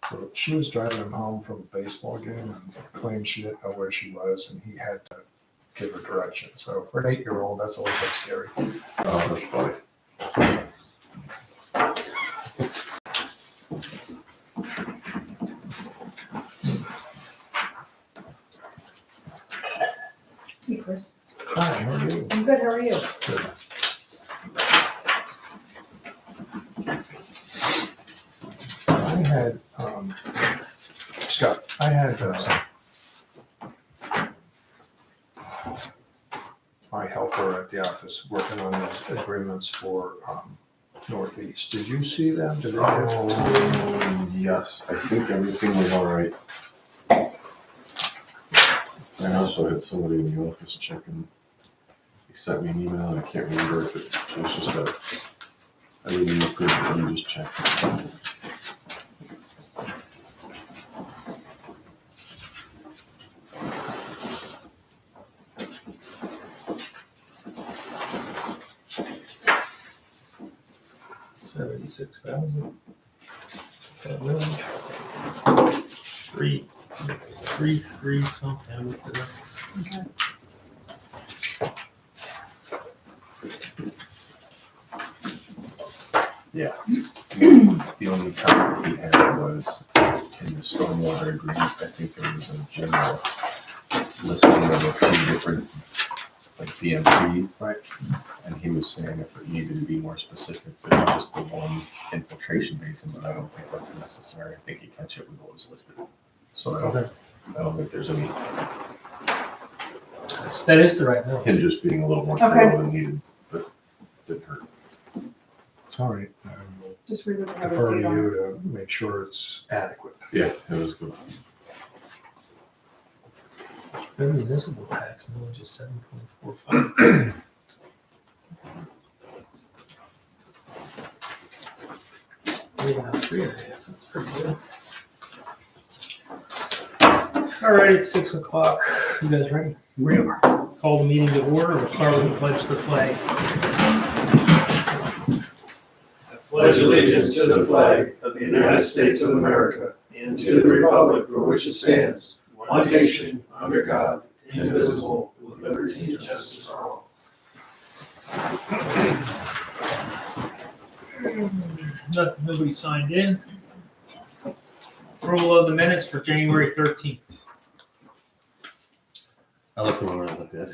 So she was driving him home from a baseball game and claimed she didn't know where she was, and he had to give her direction. So for an 8-year-old, that's a little bit scary. Oh, that's funny. Hey, Chris. Hi, how are you? I'm good, how are you? Good. I had, Scott, I had my helper at the office working on these agreements for Northeast. Did you see them? Did they have? Oh, yes, I think everything was all right. I also had somebody in the office checking. He sent me an email, and I can't remember if it was just everything looked good, but let me just check. $76,000. Three something. I looked it up. Okay. The only comment he had was in the stormwater agreement, I think there was a general listing of a few different, like BMPs. Right. And he was saying if it needed to be more specific, there's just the one infiltration basin, but I don't think that's necessary. I think you catch it with what was listed. So I don't think there's any, That is the right number. him just being a little more Okay. thorough than needed, but didn't hurt. It's all right. I will Just read what I have. defer to you to make sure it's adequate. Yeah, it was good. The municipal tax millage is 7.45. Yeah, 3.5. That's pretty good. All right, it's 6 o'clock. You guys ready? We are. Call the meeting to order. We'll start with the pledge to the flag. Pledge allegiance to the flag of the United States of America and to the republic for which it stands, one nation, under God, indivisible, with liberty and justice for all. Nobody signed in. Approval of the minutes for January 13th. I looked the one that looked good.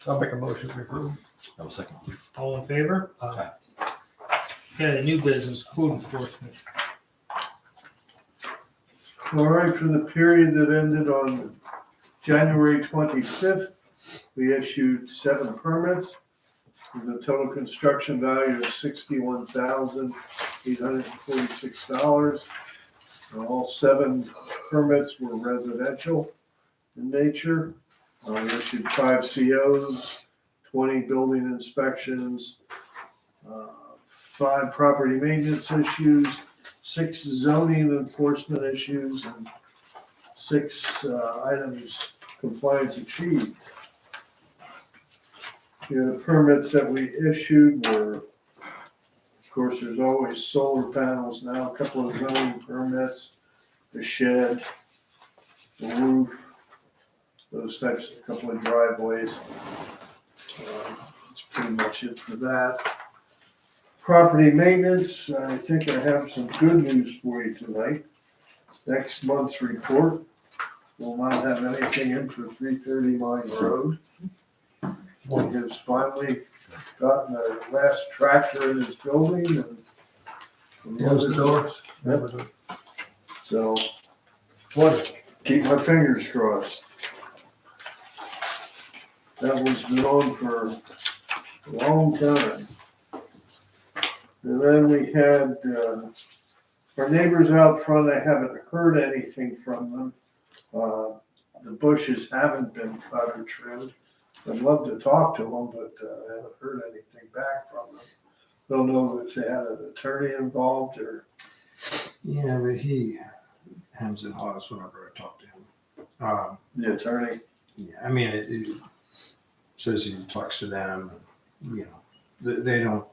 I'll make a motion to approve. That was second. All in favor? Okay, new business, code enforcement. All right, for the period that ended on January 25th, we issued 7 permits with a total construction value of $61,846. All 7 permits were residential in nature. We issued 5 COs, 20 building inspections, 5 property maintenance issues, 6 zoning enforcement issues, and 6 items compliance achieved. The permits that we issued were, of course, there's always solar panels now, a couple of zoning permits, the shed, the roof, those types, a couple of driveways. That's pretty much it for that. Property maintenance, I think I have some good news for you tonight. Next month's report will not have anything in for 330 Mine Road. He has finally gotten the last tractor in his building and Close the doors. Yep. So, what, keep my fingers crossed. That one's been on for a long time. And then we had, our neighbors out front, I haven't heard anything from them. The bushes haven't been cut or trimmed. I'd love to talk to them, but I haven't heard anything back from them. Don't know if they had an attorney involved or. Yeah, but he hems and haws whenever I talk to him. The attorney. Yeah, I mean, it says he talks to them, you know, they don't,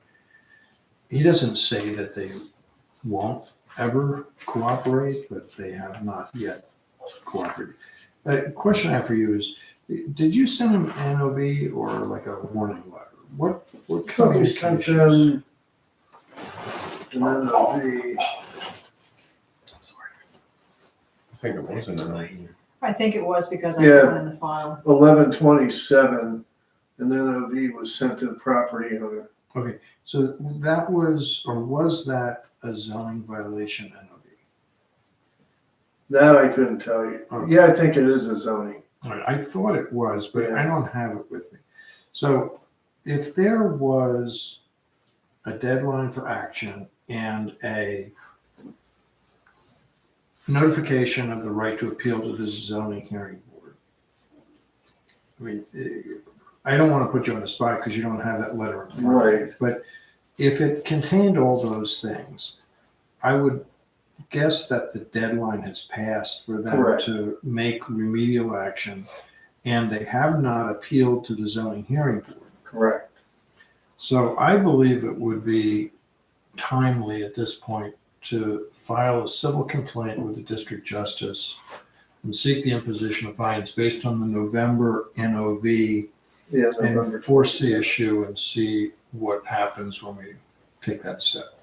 he doesn't say that they won't ever cooperate, but they have not yet cooperated. A question I have for you is, did you send them an NOV or like a warning letter? What So we sent communications? them, and then the, Sorry. I think it was in there. I think it was because I Yeah. put it in the file. 11/27, and then NOV was sent to the property owner. Okay, so that was, or was that a zoning violation NOV? That I couldn't tell you. Okay. Yeah, I think it is a zoning. All right, I thought it was, but I Yeah. don't have it with me. So if there was a deadline for action and a notification of the right to appeal to the zoning hearing board, I mean, I don't want to put you on the spot because you don't have that letter in front of you. Right. But if it contained all those things, I would guess that the deadline has passed for them Correct. to make remedial action, and they have not appealed to the zoning hearing board. Correct. So I believe it would be timely at this point to file a civil complaint with the district justice and seek the imposition of fines based on the November NOV Yeah, and November. force the issue and see what happens when we take that step.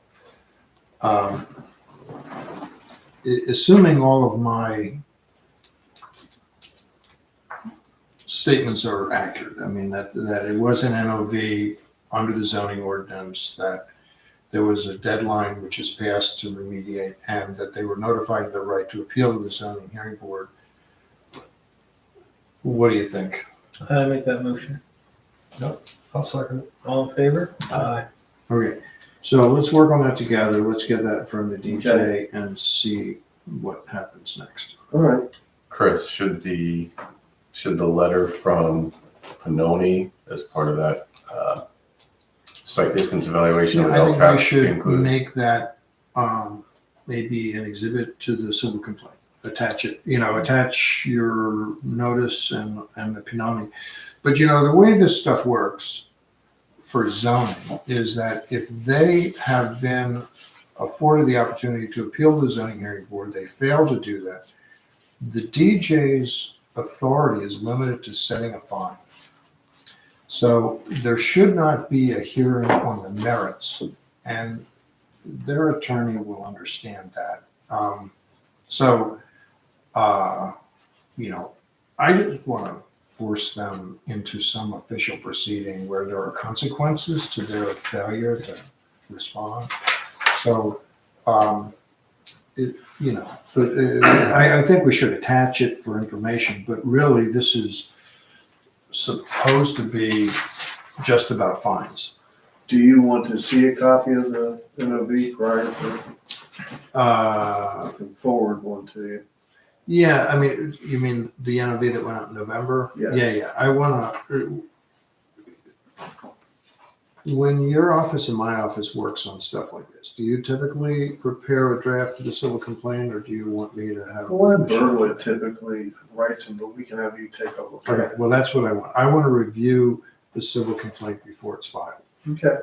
Assuming all of my statements are accurate, I mean, that it was an NOV under the zoning ordinance, that there was a deadline which is passed to remediate, and that they were notified of their right to appeal to the zoning hearing board. What do you think? I make that motion. I'll second it. All in favor? Aye. Okay, so let's work on that together. Let's get that from the DJ and see what happens next. All right. Chris, should the letter from Panoni as part of that site distance evaluation of I think we LTAP should include? make that maybe an exhibit to the civil complaint. Attach it, attach your notice and the Pinoni. But the way this stuff works for zoning is that if they have been afforded the opportunity to appeal to the zoning hearing board, they fail to do that, the DJ's authority is limited to setting a fine. So there should not be a hearing on the merits, and their attorney will understand that. I just want to force them into some official proceeding where there are consequences to their failure to respond. So, I think we should attach it for information, but really this is supposed to be just about fines. Do you want to see a copy of the NOV prior to, I can forward one to you? Yeah, I mean, you mean the NOV that went out in November? Yes. Yeah, I want to, when your office and my office works on stuff like this, do you typically prepare a draft of the civil complaint, or do you want me to have? Glenn Berwood typically writes them, but we can have you take a look at Okay, it. well, that's what I want. I want to review the civil complaint before it's filed. Okay.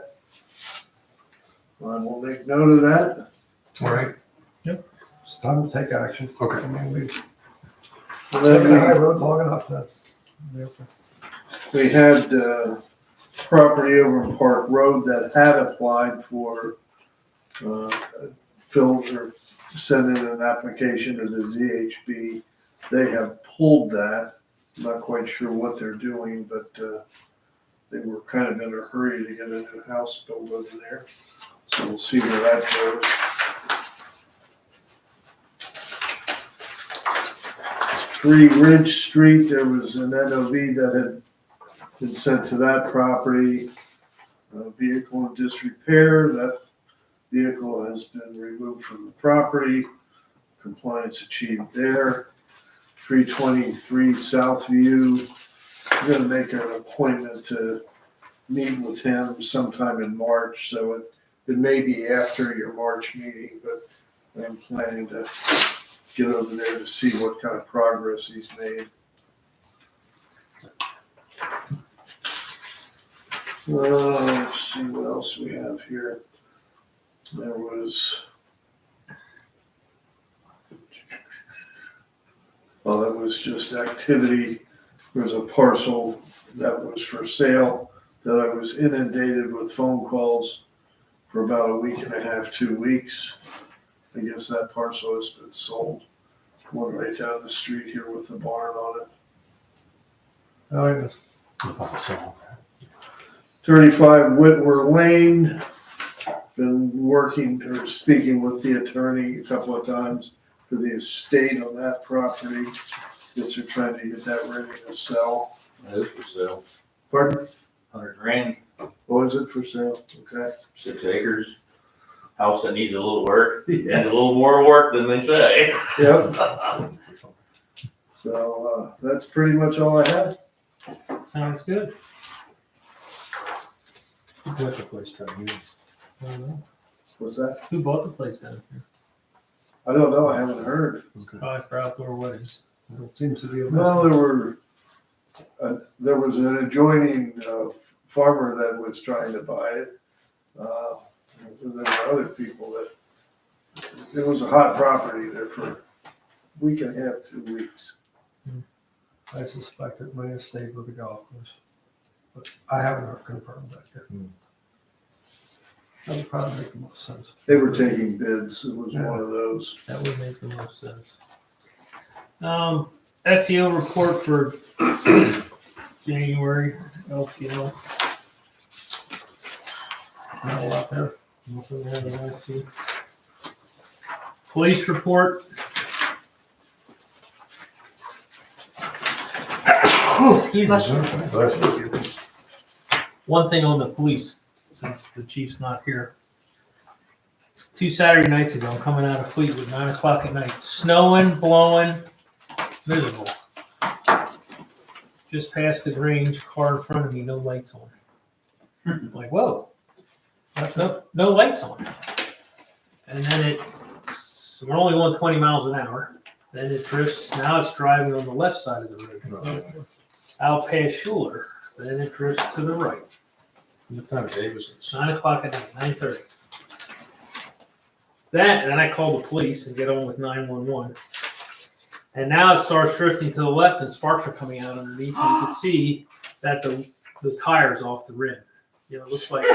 Well, we'll make note of that. All right. It's time to take action. Okay. I mean, we've And taken the high then road long enough to. we had property over in Park Road that had applied for filled or sent in an application to the ZHB. They have pulled that. I'm not quite sure what they're doing, but they were kind of in a hurry to get a new house built over there. So we'll see where that goes. 3 Ridge Street, there was an NOV that had been sent to that property. Vehicle in disrepair, that vehicle has been removed from the property. Compliance achieved there. 323 Southview, I'm gonna make an appointment to meet with him sometime in March, so it may be after your March meeting, but I'm planning to get over there to see what kind of progress he's made. Let's see what else we have here. There was was just activity. There was a parcel that was for sale that I was inundated with phone calls for about a week and a half, 2 weeks. I guess that parcel has been sold. One right down the street here with the barn on it. Oh, yes. About the song. 35 Whitwer Lane. Been working or speaking with the attorney a couple of times for the estate on that property. Guess they're trying to get that ready to sell. That is for sale. Pardon? 100 grand, Oh, is it for sale? Okay. 6 acres. House that needs a little work. Needs a Yes. little more work than they say. Yep. So, that's pretty much all I had. Sounds good. What's the place trying to use? I don't know. What's that? Who bought the place down here? I don't know. I haven't heard. Probably for outdoor weddings. It seems to be a. No, there was an adjoining farmer that was trying to buy it. There were other people that, it was a hot property there for a week and a half, 2 weeks. I suspect it may have stayed with the golf course, but I haven't confirmed that yet. That would probably make the most sense. They were taking bids. It was one of those. That would make the most sense. SEO report for January, LTL. Not a lot there. Nothing there that I see. Police report. Oh, excuse me. One thing on the police, since the chief's not here. 2 Saturday nights ago, I'm coming out of Fleetwood, 9 o'clock at night. Snowing, blowing, miserable. Just past the Grange, car in front of me, no lights on. I'm like, whoa, no lights on. And then we're only going 20 miles an hour. Then it drifts, now it's driving on the left side of the road. Out past Schuler, then it drifts to the right. What time of day was it? 9 o'clock at night, 9:30. Then I call the police and get on with 911. And now it starts drifting to the left and sparks are coming out underneath. And you can see that the tire's off the rim. You know, it looks like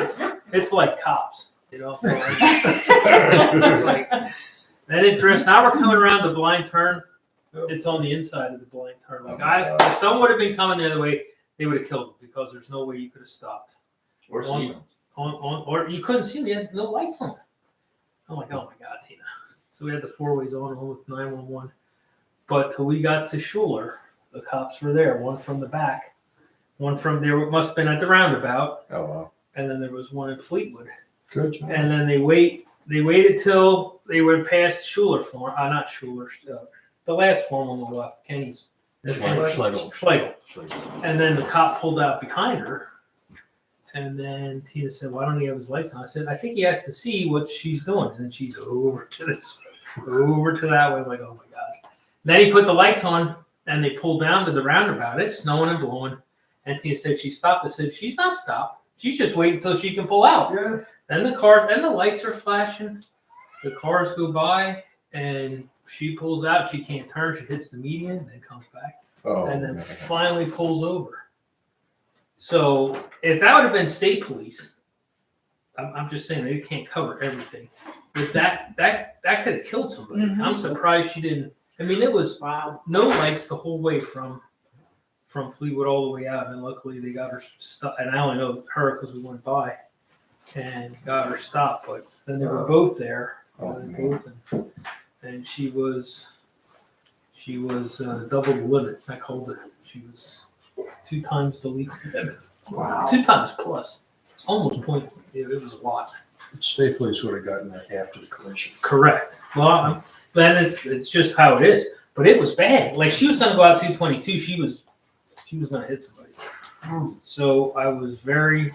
it's like cops, you know. It's like, then it drifts. Now we're coming around the blind turn. It's on the inside of the blind turn. Like if someone would have been coming the other way, they would have killed him because there's no way you could have stopped. Or see them. Or you couldn't see me. You had no lights on. I'm like, oh my God, Tina. So we had the 4-ways on with 911. But till we got to Schuler, the cops were there. One from the back, one from there. It must have been at the roundabout. Oh, wow. And then there was one in Fleetwood. Good job. And then they waited till they went past Schuler farm. Not Schuler. The last farm on the left, Kenny's. Schlegel. And then the cop pulled out behind her. And then Tina said, why don't he have his lights on? I said, I think he has to see what she's doing. And then she's over to this way, over to that way. I'm like, oh my God. And then he put the lights on and they pulled down to the roundabout. It's snowing and blowing. And Tina said she stopped. I said, she's not stopped. She's just waiting until she can pull out. Yeah. Then the lights are flashing. The cars go by and she pulls out. She can't turn. She hits the median, then comes back. Oh, And then man. finally pulls over. So if that would have been state police, I'm just saying they can't cover everything. But that could have killed somebody. Mhm. I'm surprised she didn't. I mean, it was no lights the whole way from Fleetwood all the way out, and luckily they got her stopped. And I only know her because we went by and got her stopped. But then they were both there, and she was double the limit. I called it. She was 2 times the legal limit. Wow. 2 times plus. Almost point. It was a lot. State police would have gotten that after the collision. Correct. Well, it's just how it is. But it was bad. Like she was going to go out 222. She was going to hit somebody. So I was very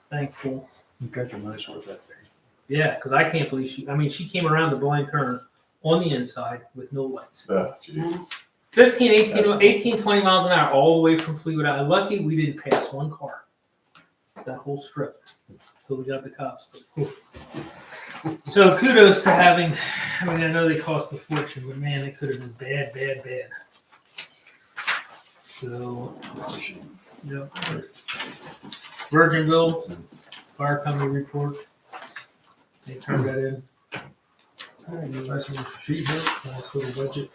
thankful. You got your money's worth that day. Yeah, because I can't believe she came around the blind turn on the inside with no lights. Oh, geez. 15, 18, 20 miles an hour all the way from Fleetwood out. Lucky we didn't pass one car. That whole strip until we got the cops. But, so kudos to having, I know they cost a fortune, but man, it could have been bad. So, yep. Virginville Fire Company report. They turned that in. Alright, you guys want to sheet here? Also the budget.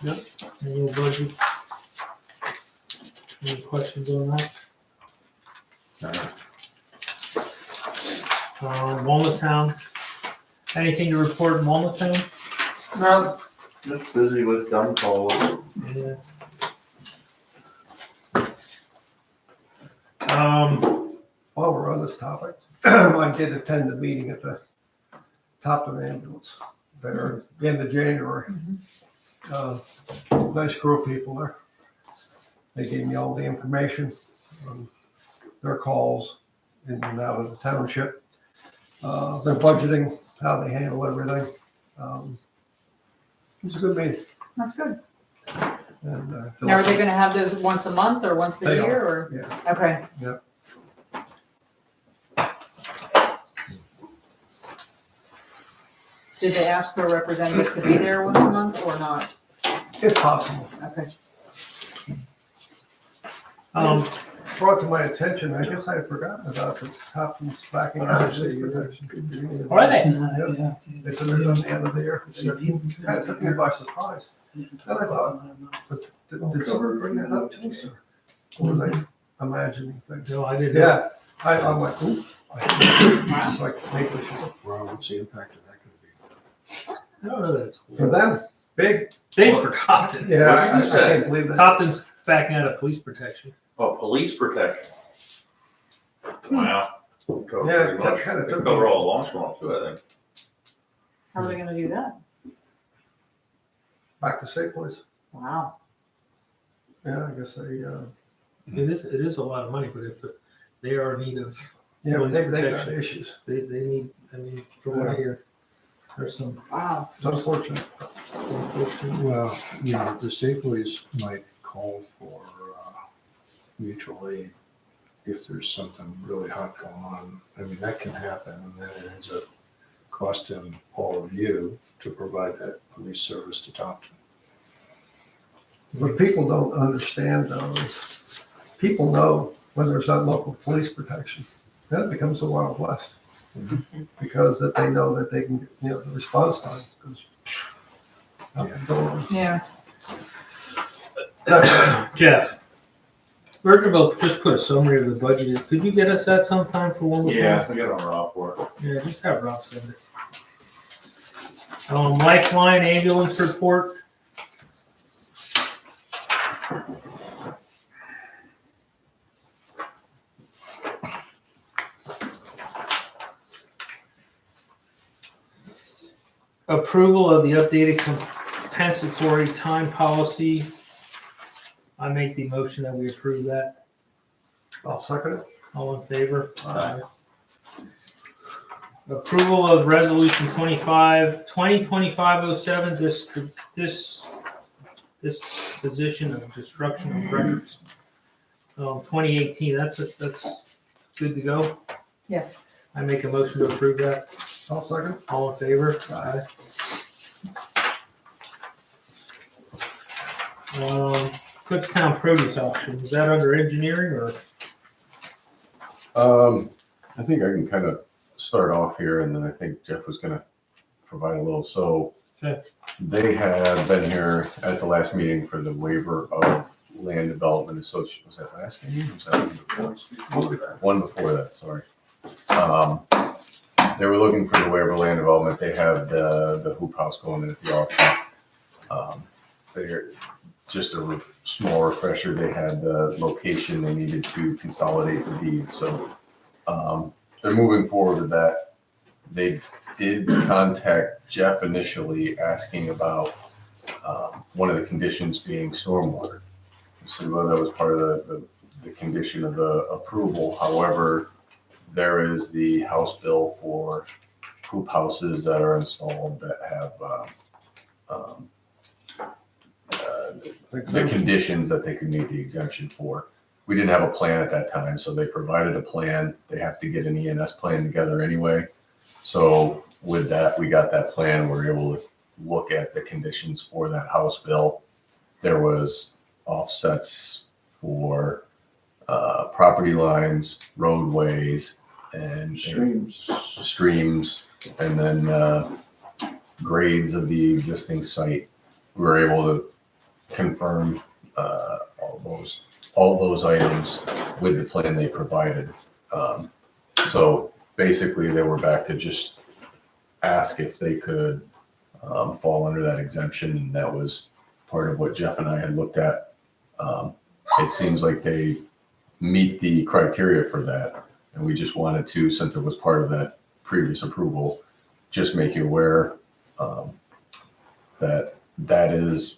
Yep. Annual budget. Any questions on that? Walnut Town. Anything to report in Walnut Town? No, just busy with gun calls. Yeah. While we're on this topic, I did attend the meeting at the Topton ambulance there at the end of January. Nice group of people there. They gave me all the information on their calls in and out of the township. Their budgeting, how they handle everything. It was a good meeting. That's good. And, Now, are they gonna have those once a month or once a They year or? Yeah. Okay. Did they ask for a representative to be there once a month or not? If possible. Okay. Brought to my attention, I guess I had forgotten about this, Topton's backing out of city protection. Are they? Yeah. They said they're done the end of the year. It kind of took me by surprise. Then I thought, but did someone bring that up to us, or was I imagining things? No, I didn't. Yeah, I'm like, ooh. It's like, maybe we should. Well, what's the impact of that going I don't know that it's For them, big. Big for Topton. Yeah, What did you I say? can't believe that. Topton's backing out of police protection. Oh, police protection. Wow. Cover Yeah, pretty that much. kinda They took cover me- all launch ones too, I think. How are they gonna do that? Back to state police. Wow. Yeah, I guess they, It is a lot of money, but if they are in need of, yeah, Police they got protection. issues. they need, I mean, from what I hear, there's some, Wow. It's unfortunate. unfortunate. Well, you know, the state police might call for mutual aid if there's something really hot going on. I mean, that can happen, and then it ends up costing all of you to provide that police service to Topton. What people don't understand though is people know when there's not local police protection, then it becomes the Wild West. Because that they know that they can, you know, the response time goes up and down. Yeah. Jeff, Virginville just put a summary of the budget. in. Could you get us that sometime for one more time? Yeah, I got on Rob for it. Yeah, just have Ralph send it. Lifeline ambulance report. Approval of the updated compensatory time policy. I make the motion that we approve that. I'll second it. All in favor? Aye. Approval of resolution 2025-07, this position of destruction of records. 2018, that's good to go. Yes. I make a motion to approve that. I'll second. All in favor? Aye. Kutztown produce auction, is that under engineering or? I think I can kind of start off here, and then I think Jeff was gonna provide a little, so. Okay. They have been here at the last meeting for the waiver of land development association, was that last meeting, or was that one before? One before that, sorry. They were looking for the waiver of land development, they have the hoop house going in at the auction. They're, just a small refresher, they had the location, they needed to consolidate the deed, so they're moving forward with that. They did contact Jeff initially asking about one of the conditions being stormwater. So well, that was part of the condition of the approval. However, there is the House bill for hoop houses that are installed that have the conditions that they could meet the exemption for. We didn't have a plan at that time, so they provided a plan. They have to get an ENS plan together anyway. So with that, we got that plan. We're able to look at the conditions for that House bill. There was offsets for property lines, roadways, and streams, and then grades of the existing site. We were able to confirm all those items with the plan they provided. So basically, they were back to just ask if they could fall under that exemption, and that was part of what Jeff and I had looked at. It seems like they meet the criteria for that, and we just wanted to, since it was part of that previous approval, just make you aware that that is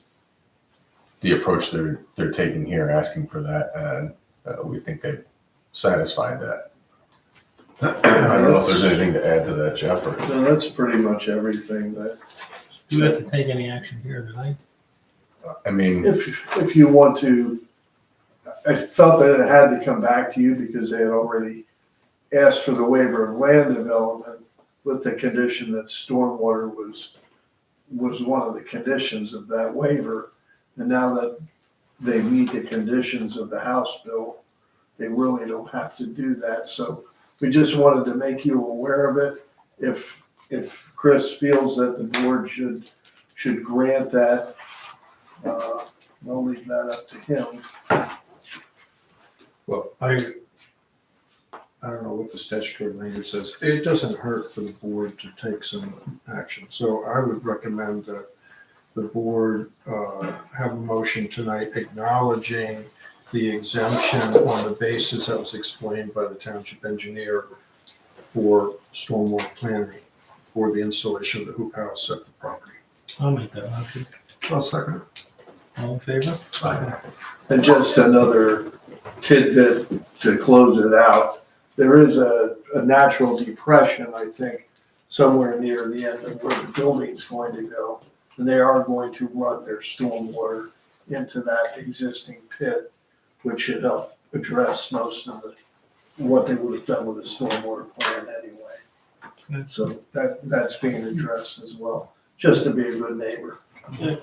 the approach they're taking here, asking for that, and we think they've satisfied that. I don't know if there's anything to add to that, Jeff, or No, that's pretty much everything that, Do we have to take any action here tonight? I mean, if you want to, I felt that it had to come back to you because they had already asked for the waiver of land development with the condition that stormwater was one of the conditions of that waiver. And now that they meet the conditions of the House bill, they really don't have to do that. So we just wanted to make you aware of it. If Chris feels that the board should grant that, I'll leave that up to him. Well, I don't know what the statutory language says. It doesn't hurt for the board to take some action. So I would recommend that the board have a motion tonight acknowledging the exemption on the basis that was explained by the township engineer for stormwater planning for the installation of the hoop house at the property. I'll make that motion. I'll second it. All in favor? And just another tidbit to close it out. There is a natural depression, I think, somewhere near the end of where the building's going to go. And they are going to run their stormwater into that existing pit, which should help address most of what they would have done with the stormwater plan anyway. Okay. So that's being addressed as well, just to be a good neighbor. Okay.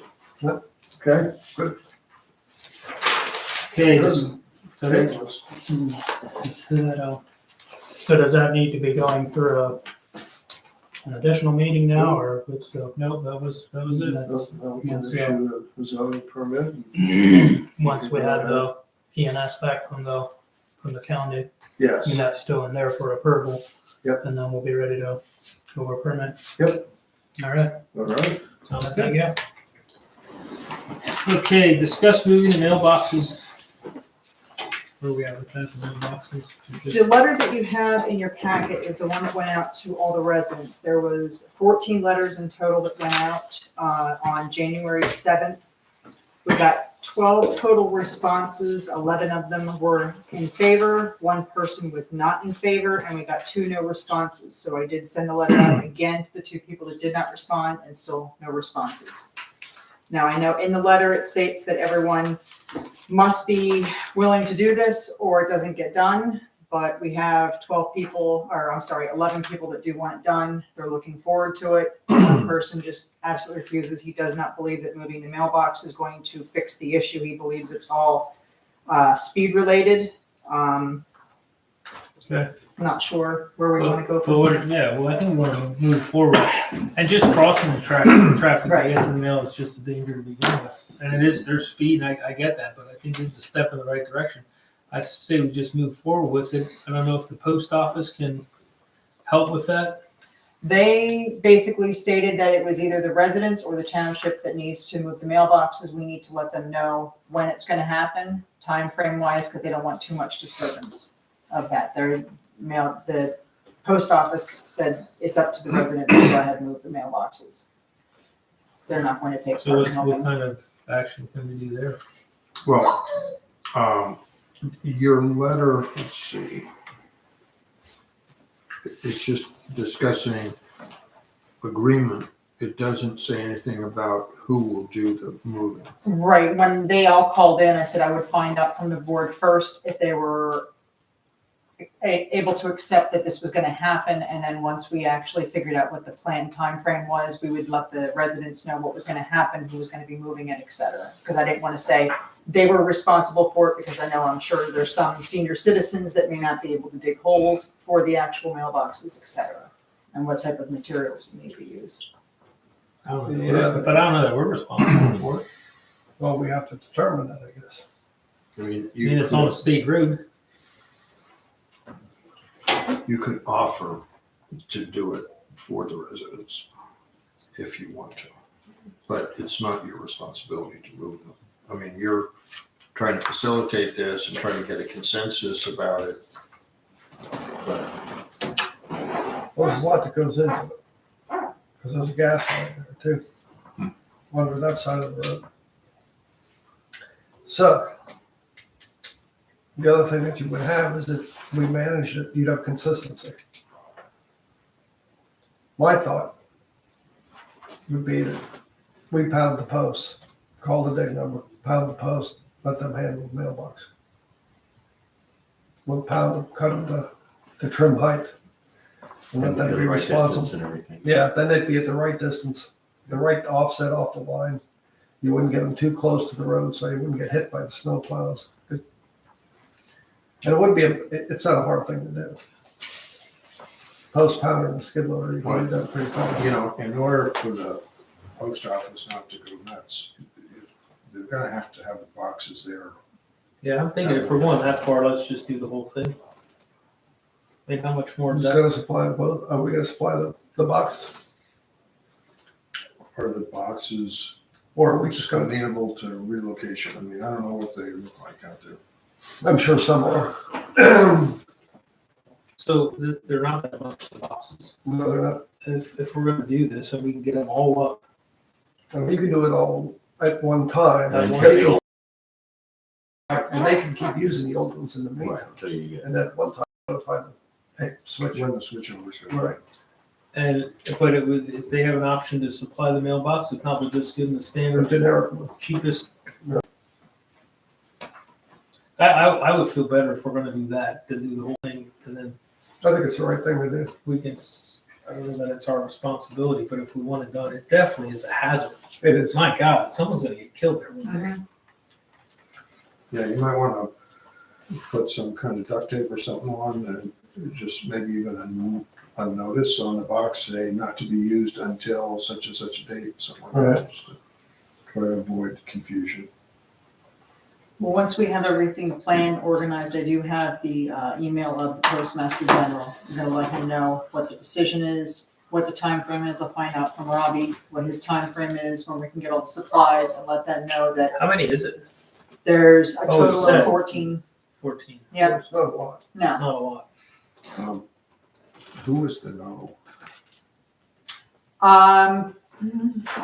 Okay? Okay, so So does that need to be going through an additional meeting now, or it's still? no, that was it. We can issue a zoning permit. Once we have the ENS back from the county, Yes. and that's still in there for approval. Yep. And then we'll be ready to go over permit. Yep. All right. All right. Sounds Thank good. you. Okay, discuss moving the mailboxes. Where we have the mailboxes. The letter that you have in your packet is the one that went out to all the residents. There was 14 letters in total that went out on January 7th. We got 12 total responses. 11 of them were in favor. One person was not in favor, and we got 2 no responses. So I did send the letter out again to the 2 people that did not respond, and still no responses. Now, I know in the letter it states that everyone must be willing to do this or it doesn't get done, but we have 11 people that do want it done. They're looking forward to it. One person just absolutely refuses. He does not believe that moving the mailbox is going to fix the issue. He believes it's all speed related. Okay. I'm not sure where we want to go Forward, from yeah, well, I think we want to move forward. And just crossing the traffic Right. to get to the mail is just a danger to begin with. And it is, their speed, and I get that, but I think it's a step in the right direction. I'd say we just move forward with it. I don't know if the post office can help with that. They basically stated that it was either the residents or the township that needs to move the mailboxes. We need to let them know when it's going to happen, time frame wise, because they don't want too much disturbance of that. The post office said it's up to the residents to go ahead and move the mailboxes. They're not going to take So part in what helping. kind of action can we do there? Well, your letter, let's see. It's just discussing agreement. It doesn't say anything about who will do the moving. Right, when they all called in, I said I would find out from the board first if they were able to accept that this was gonna happen, and then once we actually figured out what the planned timeframe was, we would let the residents know what was gonna happen, who was gonna be moving it, et cetera. Because I didn't wanna say they were responsible for it, because I know I'm sure there's some senior citizens that may not be able to dig holes for the actual mailboxes, et cetera, and what type of materials would need to be used. I don't know, but I don't know that we're responsible for it. Well, we have to determine that, I guess. I mean, I mean, it's on a state road. you could offer to do it for the residents if you want to, but it's not your responsibility to move them. I mean, you're trying to facilitate this and trying to get a consensus about it. But Well, there's a lot that goes into it. Because there's a gas line there too. On that side of the road. So, the other thing that you would have is if we managed it, you'd have consistency. My thought would be that we pound the posts, call the dig number, pound the post, let them handle the mailbox. We'll pound them, cut them to trim height. And let them The be right responsible. distance and everything. Yeah, then they'd be at the right distance, the right offset off the line. You wouldn't get them too close to the road, so you wouldn't get hit by the snow plows. And it wouldn't be, it's not a hard thing to do. Post pounder and skid loader, you can do that pretty fast. you know, in order for the post office not to go nuts, they're gonna have to have the boxes there. Yeah, I'm thinking if we're going that far, let's just do the whole thing. I mean, how much more is Just that? gonna supply both, are we gonna supply the boxes? Are the boxes Or are we just gonna, amenable to relocation? I mean, I don't know what they look like out there. I'm sure some are. So they're not that much, the boxes. No, they're not. If we're gonna do this, and we can get them all up. I mean, you can do it all at one time. At And one they time. can keep using the old ones in the Right, meantime. until you get. And at one time, notify them, hey, switch. When the switchovers are. Right. And, but it would, if they have an option to supply the mailbox, if not, we'll just give them the Or standard generic one. cheapest. Yeah. I would feel better if we're gonna do that, to do the whole thing, and then I think it's the right thing to do. we can, I don't know that it's our responsibility, but if we want it done, it definitely is a hazard. It is. My God, someone's gonna get killed there one day. Yeah, you might wanna put some kind of duct tape or something on and just maybe even a notice on the box, say not to be used until such and such a date, something like that, just to try to avoid confusion. Well, once we have everything planned, organized, I do have the email of the Postmaster General. I'm gonna let him know what the decision is, what the time frame is. I'll find out from Robbie what his time frame is, when we can get all the supplies, and let them know that How many is it? there's a Oh, total seven. of 14. 14. Yep, It's not a lot. no. Not a lot. Who was the no? I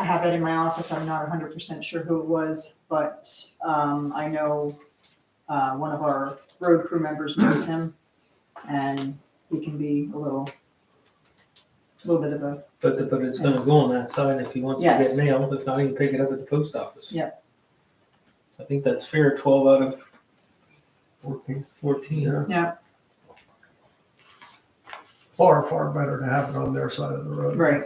have that in my office. I'm not 100% sure who it was, but I know one of our road crew members knows him, and he can be a little bit of a, But it's gonna go on that side if he wants to Yes. get mail, if not, he can pick it up at the post office. Yep. I think that's fair, 12 out of 14. 14. Yeah. yeah, Far, far better to have it on their side of the road. right.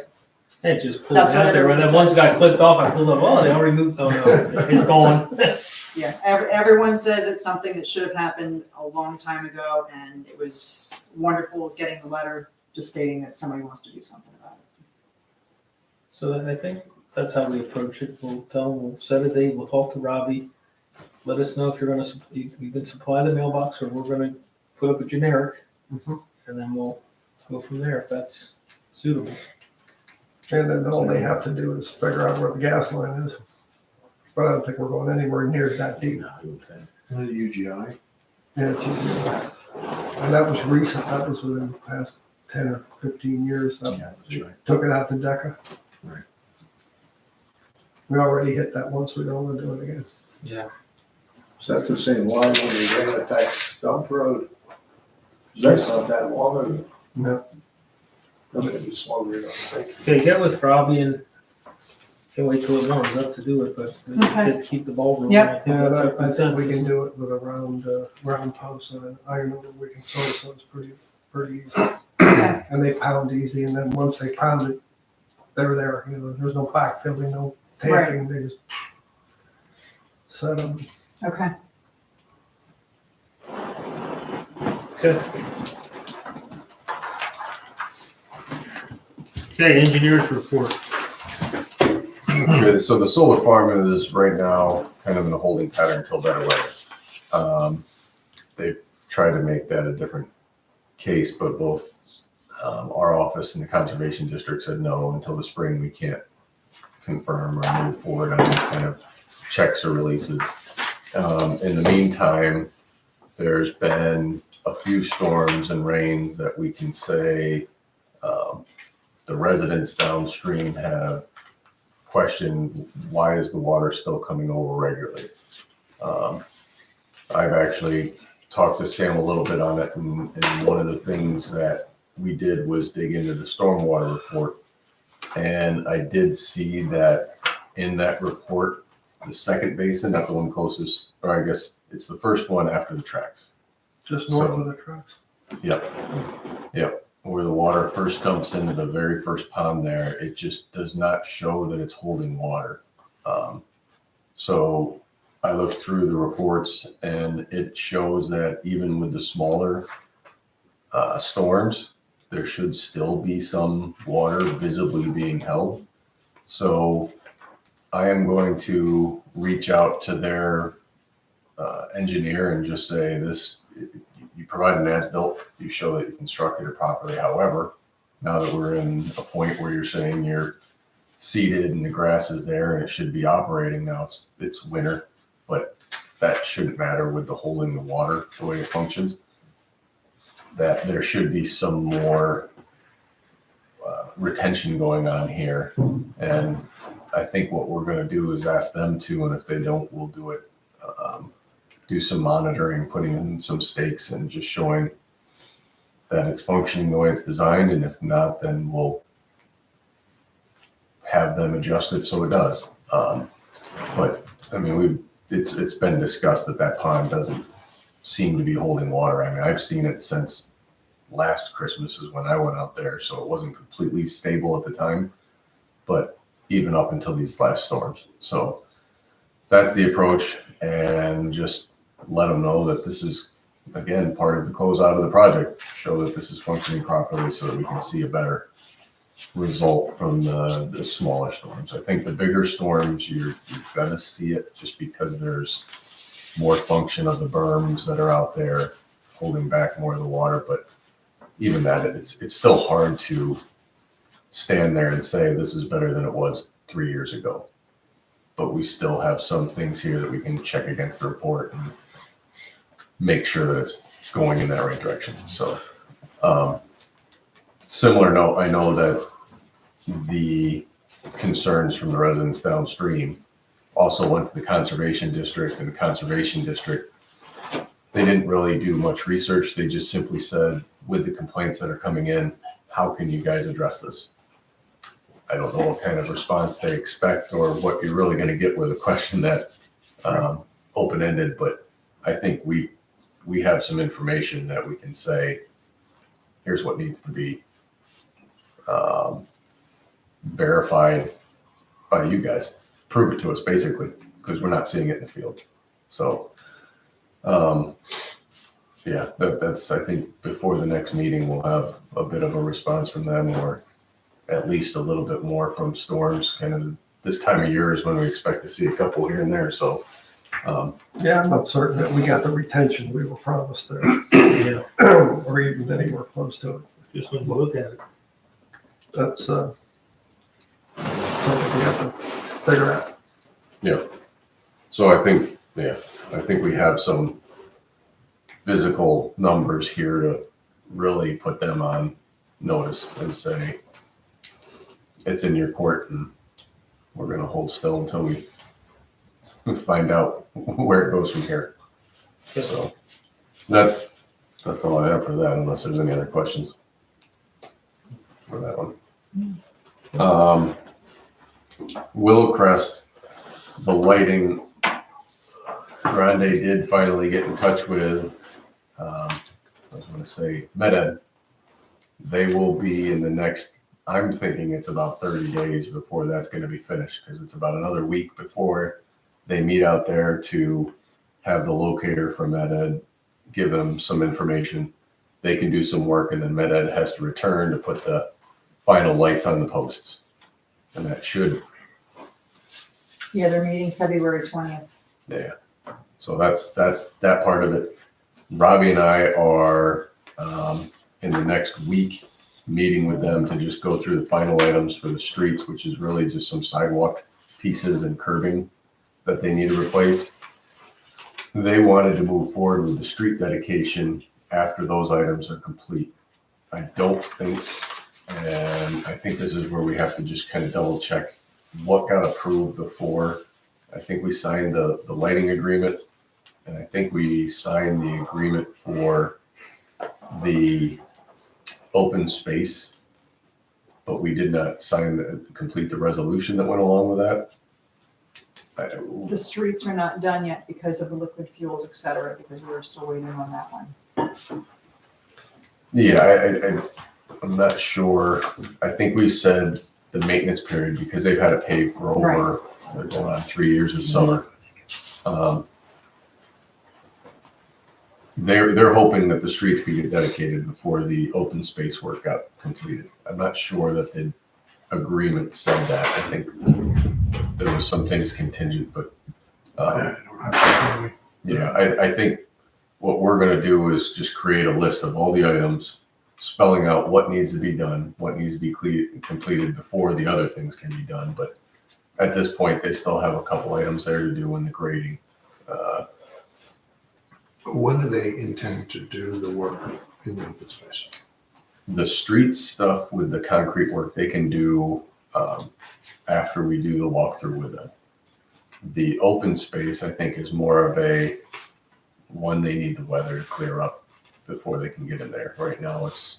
Hey, just pull it That's what out there. When that everyone one's got says. clipped off, I pulled up, oh, they already moved, oh no, it's gone. Yeah, everyone says it's something that should have happened a long time ago, and it was wonderful getting the letter just stating that somebody wants to do something about it. So I think that's how we approach it. We'll tell them, we'll set a date, we'll talk to Robbie. Let us know if you're gonna, you can supply the mailbox, or we're gonna put up a generic. Mhm. And then we'll go from there if that's suitable. And then all they have to do is figure out where the gas line is. But I don't think we're going anywhere near that deep. No, I would think. The UGI? Yeah, it's usually, and that was recent, that was within the past 10 or 15 years. That Yeah, that's right. took it out to DECA. Right. We already hit that once, we don't want to do it again. Yeah. So that's the same line when we ran at that stump road. 'Cause that's not that long ago. No. I mean, it's longer than I think. Okay, get with Robbie and Can't wait till it warms up to do it, but Okay. to keep the ball rolling. Yep. I think Yeah, that's our I think we consensus. can do it with a round post and an iron that we can sew, so it's pretty easy. Okay. And they pound easy, and then once they pound it, they're there, there's no backfilling, no tamping, they just set them. Okay. Okay. Okay, engineers report. Okay, so the solar farm is right now kind of in a holding pattern until better weather. They tried to make that a different case, but both our office and the conservation district said no, until the spring we can't confirm or move forward on any kind of checks or releases. In the meantime, there's been a few storms and rains that we can say the residents downstream have questioned, why is the water still coming over regularly? I've actually talked to Sam a little bit on it, and one of the things that we did was dig into the stormwater report. And I did see that in that report, the second basin, not the one closest, or I guess it's the first one after the tracks. Just north So- of the tracks. Yep. Where the water first dumps into the very first pond there, it just does not show that it's holding water. So I looked through the reports and it shows that even with the smaller storms, there should still be some water visibly being held. So I am going to reach out to their engineer and just say this, you provide an as-built, you show that you constructed it properly. However, now that we're in a point where you're saying you're seeded and the grass is there and it should be operating now, it's winter, but that shouldn't matter with the holding the water the way it functions. That there should be some more retention going on here. And I think what we're going to do is ask them to, and if they don't, we'll do it. Do some monitoring, putting in some stakes and just showing that it's functioning the way it's designed. And if not, then we'll have them adjust it so it does. But I mean, it's been discussed that pond doesn't seem to be holding water. I mean, I've seen it since last Christmas is when I went out there, so it wasn't completely stable at the time, but even up until these last storms. So that's the approach, and just let them know that this is, again, part of the closeout of the project. Show that this is functioning properly so that we can see a better result from the smaller storms. I think the bigger storms, you're going to see it just because there's more function of the berms that are out there holding back more of the water. But even that, it's still hard to stand there and say this is better than it was 3 years ago. But we still have some things here that we can check against the report and make sure that it's going in that right direction. So, similar note, I know that the concerns from the residents downstream also went to the conservation district, and the conservation district, they didn't really do much research. They just simply said, with the complaints that are coming in, how can you guys address this? I don't know what kind of response they expect or what you're really going to get with a question that open-ended, but I think we have some information that we can say, here's what needs to be verified by you guys. Prove it to us, basically, because we're not seeing it in the field. So, yeah, that's, I think, before the next meeting, we'll have a bit of a response from them, or at least a little bit more from storms. Kind of this time of year is when we expect to see a couple here and there. So, Yeah, I'm not certain that we got the retention we were promised there, Yeah, or even anywhere close to it. just when you look at it. That's something we have to figure out. yeah. So I think we have some physical numbers here to really put them on notice and say, it's in your court and we're going to hold still until we find out where it goes from here. So that's all I have for that, unless there's any other questions for that one. Willowcrest, the lighting, Grande did finally get in touch with, I was going to say, MedEd. They will be in the next, I'm thinking it's about 30 days before that's going to be finished, because it's about another week before they meet out there to have the locator from MedEd give them some information. They can do some work, and then MedEd has to return to put the final lights on the posts. And that should, Yeah, they're meeting February 20th. yeah. So that's that part of it. Robbie and I are in the next week meeting with them to just go through the final items for the streets, which is really just some sidewalk pieces and curbing that they need to replace. They wanted to move forward with the street dedication after those items are complete. I don't think, and I think this is where we have to just kind of double check what got approved before. I think we signed the lighting agreement, and I think we signed the agreement for the open space, but we did not complete the resolution that went along with that. The streets are not done yet because of the liquid fuels, et cetera, because we're still waiting on that one. Yeah, I'm not sure. I think we said the maintenance period because they've had to pay for over, they're going on 3 years of summer. They're hoping that the streets could get dedicated before the open space work got completed. I'm not sure that the agreement said that. I think there was some things contingent, but yeah, I think what we're going to do is just create a list of all the items, spelling out what needs to be done, what needs to be completed before the other things can be done. But at this point, they still have a couple items there to do in the grading. When do they intend to do the work in the open space? The street stuff with the concrete work, they can do after we do the walkthrough with them. The open space, I think, is more of a one they need the weather to clear up before they can get in there. Right now, it's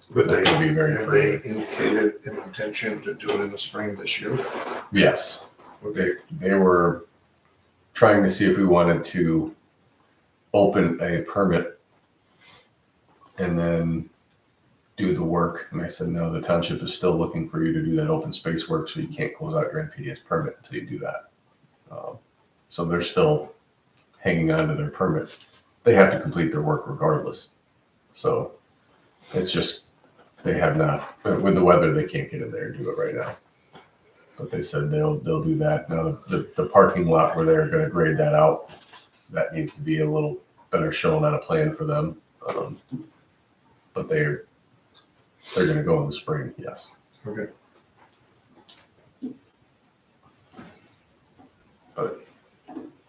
But they can be very have they indicated an intention to do it in the spring this year? yes. They were trying to see if we wanted to open a permit and then do the work. And I said, no, the township is still looking for you to do that open space work, so you can't close out your NPDS permit until you do that. So they're still hanging on to their permit. They have to complete their work regardless. So it's just, they have not, with the weather, they can't get in there and do it right now. But they said they'll do that. Now the parking lot where they're going to grade that out, that needs to be a little better shown on a plan for them. But they're going to go in the spring, yes. Okay. But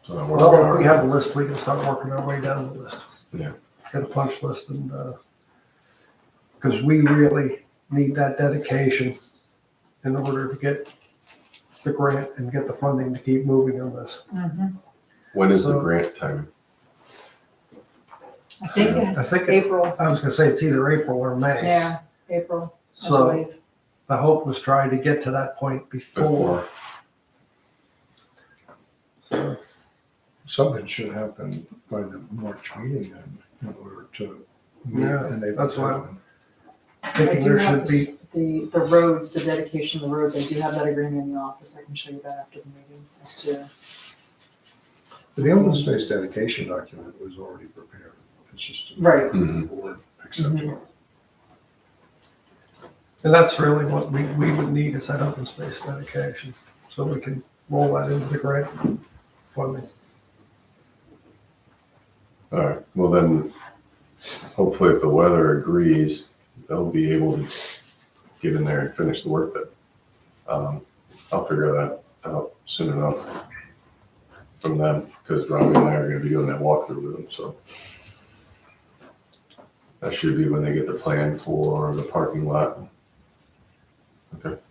so Well, if we have a list, we can start working our way down the list. Yeah. Get a punch list and, because we really need that dedication in order to get the grant and get the funding to keep moving on this. When is the So- grant timing? I think I it's think April. I was gonna say it's either April or May. Yeah, April, I So believe. the hope was trying to get to that point before. So, Something should happen by the March meeting then, in order to meet Yeah, and they. that's what I'm I thinking do there have should be. the roads, the dedication of the roads. I do have that agreement in the office. I can show you that after the meeting as to. The open space dedication document was already prepared. It's just. Right. The board accepted it. And that's really what we would need is that open space dedication, so we can roll that into the grant funding. All right. Well, then, hopefully, if the weather agrees, they'll be able to get in there and finish the work. But I'll figure that out soon enough from them, because Robbie and I are going to be doing that walkthrough with them. So that should be when they get the plan for the parking lot. Okay.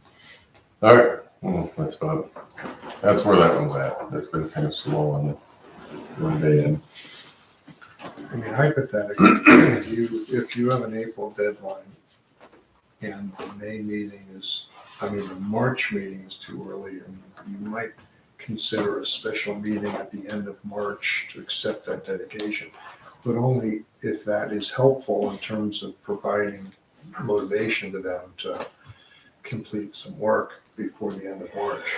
All right. Well, that's where that one's at. That's been kind of slow on the one day in. I mean, hypothetically, if you have an April deadline and the May meeting is I mean, the March meeting is too early, and you might consider a special meeting at the end of March to accept that dedication, but only if that is helpful in terms of providing motivation to them to complete some work before the end of March.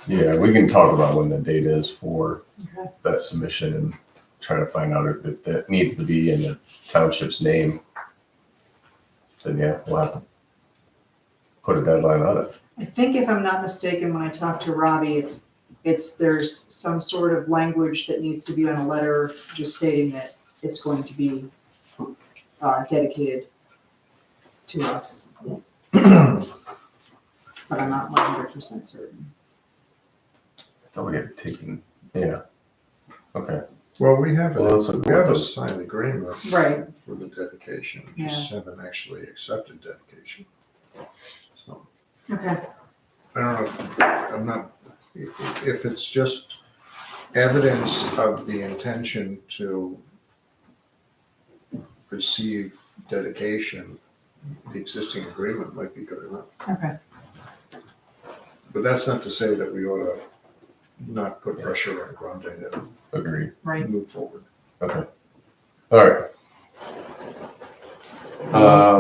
Yeah, we can talk about when the date is for Okay. that submission and try to find out if that needs to be in the township's name. Then yeah, we'll have to put a deadline on it. I think if I'm not mistaken, when I talked to Robbie, there's some sort of language that needs to be on a letter just stating that it's going to be dedicated to us. But I'm not 100% certain. I thought we had taken, yeah. Okay. Well, we have Well, let's look we have at a those. signed agreement Right. for the dedication, we just haven't actually accepted dedication. So, Okay. I don't know, I'm not, if it's just evidence of the intention to receive dedication, the existing agreement might be good enough. Okay. But that's not to say that we ought to not put pressure on Grande to Agreed. Right. move forward. Okay. All right.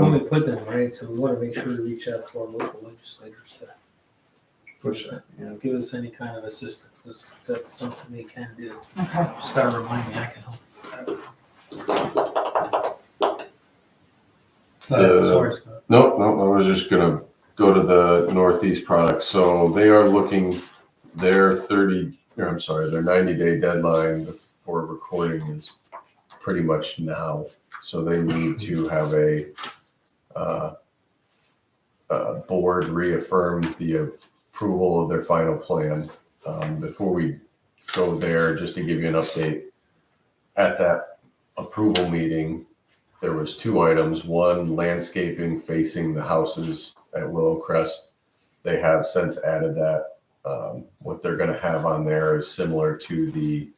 When we put them, right, so we want to make sure to reach out to our local legislators to Push that, yeah. give us any kind of assistance, because that's something they can do. Okay. Just gotta remind me, I can help. Go ahead, sorry, Scott. No, I was just gonna go to the Northeast products. So they are looking, their 90-day deadline for recording is pretty much now. So they need to have a board reaffirm the approval of their final plan. Before we go there, just to give you an update, at that approval meeting, there was 2 items. One, landscaping facing the houses at Willow Crest. They have since added that. What they're going to have on there is similar to the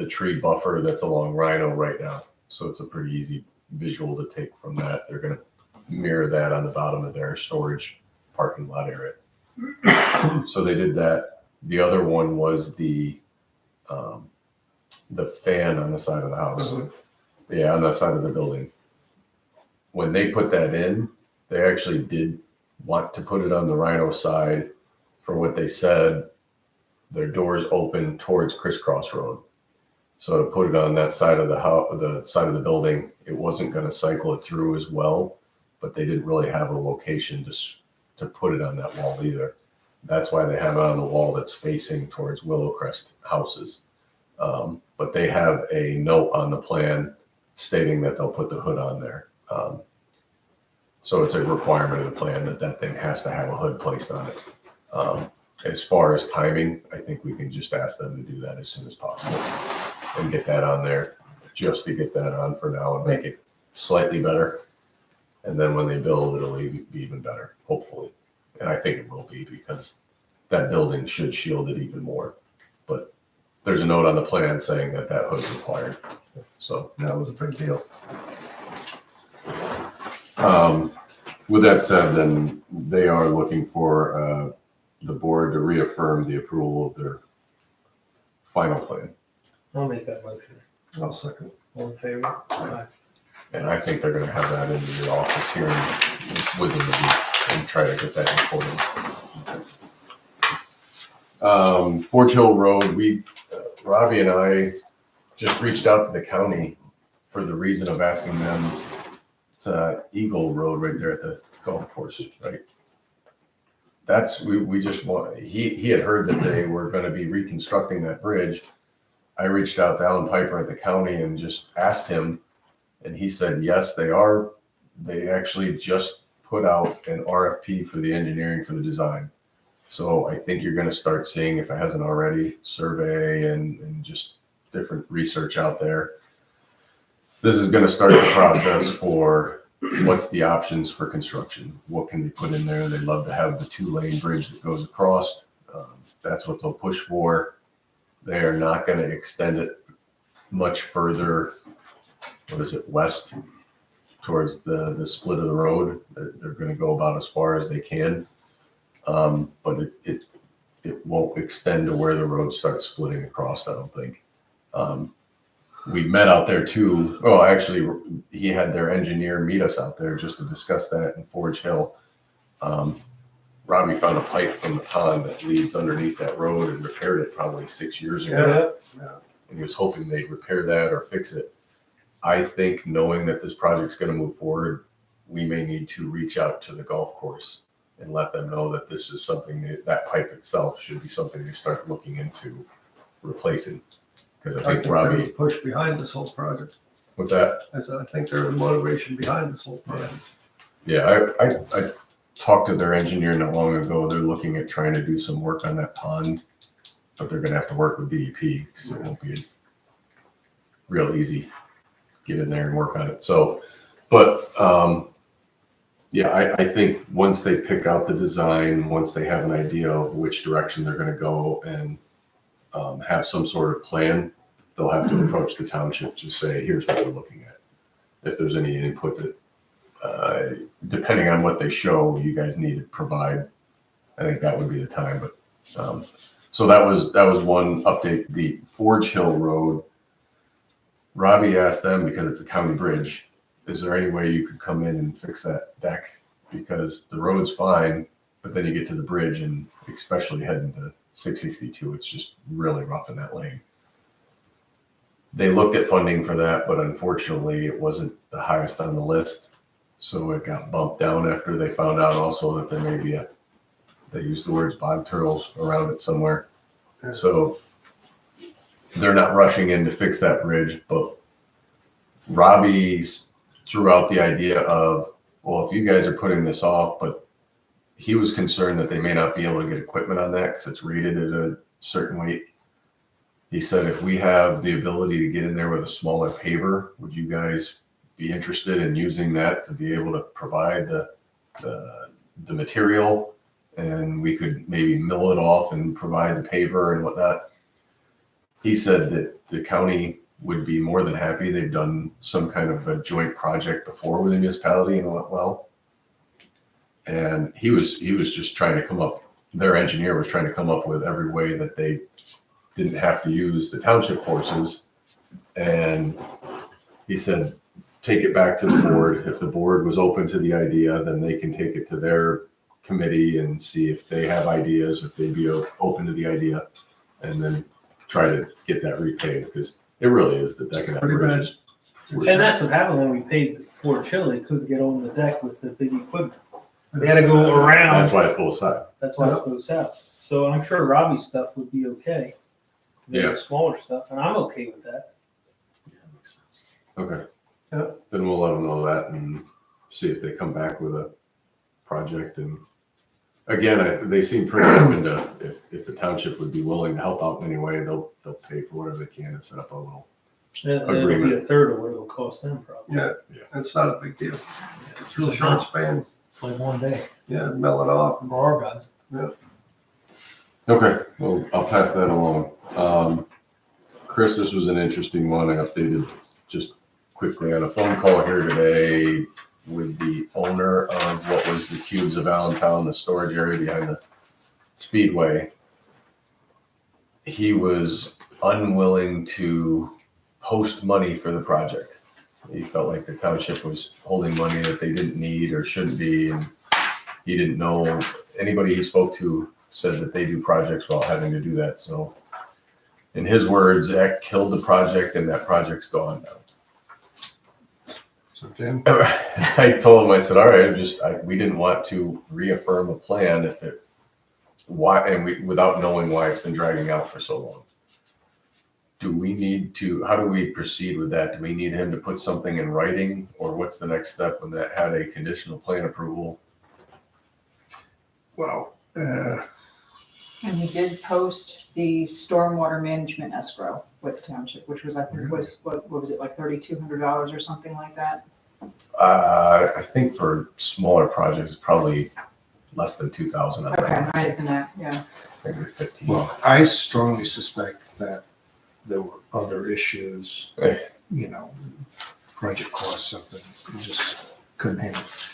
tree buffer that's along Rhino right now. So it's a pretty easy visual to take from that. They're going to mirror that on the bottom of their storage parking lot area. So they did that. The other one was the fan on the side of the house. Yeah, on that side of the building. When they put that in, they actually did want to put it on the Rhino side. For what they said, their doors open towards Crisscross Road. So to put it on that side of the house, the side of the building, it wasn't going to cycle it through as well. But they didn't really have a location to put it on that wall either. That's why they have it on the wall that's facing towards Willow Crest houses. But they have a note on the plan stating that they'll put the hood on there. So it's a requirement of the plan that thing has to have a hood placed on it. As far as timing, I think we can just ask them to do that as soon as possible and get that on there, just to get that on for now and make it slightly better. And then when they build, it'll be even better, hopefully. And I think it will be, because that building should shield it even more. But there's a note on the plan saying that hood's required. So that was a big deal. With that said, then they are looking for the board to reaffirm the approval of their final plan. I'll make that motion. I'll second. All in favor? Aye. And I think they're going to have that in your office here within the week and try to get that recorded. Forge Hill Road, Robbie and I just reached out to the county for the reason of asking them. It's Eagle Road right there at the golf course, right? We just want, he had heard that they were going to be reconstructing that bridge. I reached out to Alan Piper at the county and just asked him, and he said, yes, they are. They actually just put out an RFP for the engineering for the design. So I think you're going to start seeing, if it hasn't already, survey and just different research out there. This is going to start the process for what's the options for construction. What can we put in there? They'd love to have the 2-lane bridge that goes across. That's what they'll push for. They are not going to extend it much further, west towards the split of the road. They're gonna go about as far as they can. But it won't extend to where the road starts splitting across, I don't think. We met out there too. Well, actually, he had their engineer meet us out there just to discuss that in Forge Hill. Robbie found a pipe from the pond that leads underneath that road and repaired it probably 6 years ago. And he was hoping they'd repair that or fix it. I think knowing that this project's gonna move forward, we may need to reach out to the golf course and let them know that this is something that pipe itself should be something they start looking into replacing. Because I think there Robbie, was a push behind this whole project. what's that? I said, I think there was motivation behind this whole project. Yeah, I talked to their engineer not long ago. They're looking at trying to do some work on that pond, but they're gonna have to work with DEP because it won't be real easy. Get in there and work on it. So, but yeah, I think once they pick out the design, once they have an idea of which direction they're gonna go and have some sort of plan, they'll have to approach the township to say, here's what we're looking at. If there's any input that, depending on what they show, you guys need to provide, I think that would be the time. But so that was one update. The Forge Hill Road, Robbie asked them, because it's a county bridge, is there any way you could come in and fix that deck? Because the road's fine, but then you get to the bridge and especially heading to 662, it's just really rough in that lane. They looked at funding for that, but unfortunately it wasn't the highest on the list. So it got bumped down after they found out also that there may be they used the words bog turtles around it somewhere. So they're not rushing in to fix that bridge, but Robbie's threw out the idea of, well, if you guys are putting this off, but he was concerned that they may not be able to get equipment on that because it's rated at a certain weight. He said, if we have the ability to get in there with a smaller paver, would you guys be interested in using that to be able to provide the material, and we could maybe mill it off and provide the paver and whatnot? He said that the county would be more than happy. They've done some kind of a joint project before with the municipality and it went well. And he was just trying to come up, their engineer was trying to come up with every way that they didn't have to use the township forces. And he said, take it back to the board. If the board was open to the idea, then they can take it to their committee and see if they have ideas, if they'd be open to the idea, and then try to get that repaved, because it really is the deck of that bridge. is- And that's what happened when we paid Fort Chill. They couldn't get on the deck with the big equipment. They had to go around. That's why it's both sides. That's why it's both south. So I'm sure Robbie's stuff would be okay. Yeah. The smaller stuff, and I'm okay with that. Okay. Yeah. Then we'll let them know that and see if they come back with a project. And again, they seem pretty open to, if the township would be willing to help out in any way, they'll pay for whatever they can and set up a little. And it'll be a third of what it'll cost them probably. Yeah, it's not a big deal. It's real short span. It's like one day Yeah, mill it off. for our guys. Okay, well, I'll pass that along. Chris, this was an interesting one. I updated just quickly on a phone call here today with the owner of what was the Cubes of Allentown, the storage area behind the Speedway. He was unwilling to post money for the project. He felt like the township was holding money that they didn't need or shouldn't be, and he didn't know. Anybody he spoke to said that they do projects without having to do that. So in his words, that killed the project, and that project's gone now. So Tim, I told him, I said, all right, we didn't want to reaffirm a plan without knowing why it's been dragging out for so long. How do we proceed with that? Do we need him to put something in writing, or what's the next step when that had a conditional plan approval? well, And he did post the stormwater management escrow with the township, which was, I think, what was it, like $3,200 or something like that? I think for smaller projects, it's probably less than 2,000. Okay, might have been that, yeah. Maybe 15. well, I strongly suspect that there were other issues, you know, project cost something, we just couldn't handle it.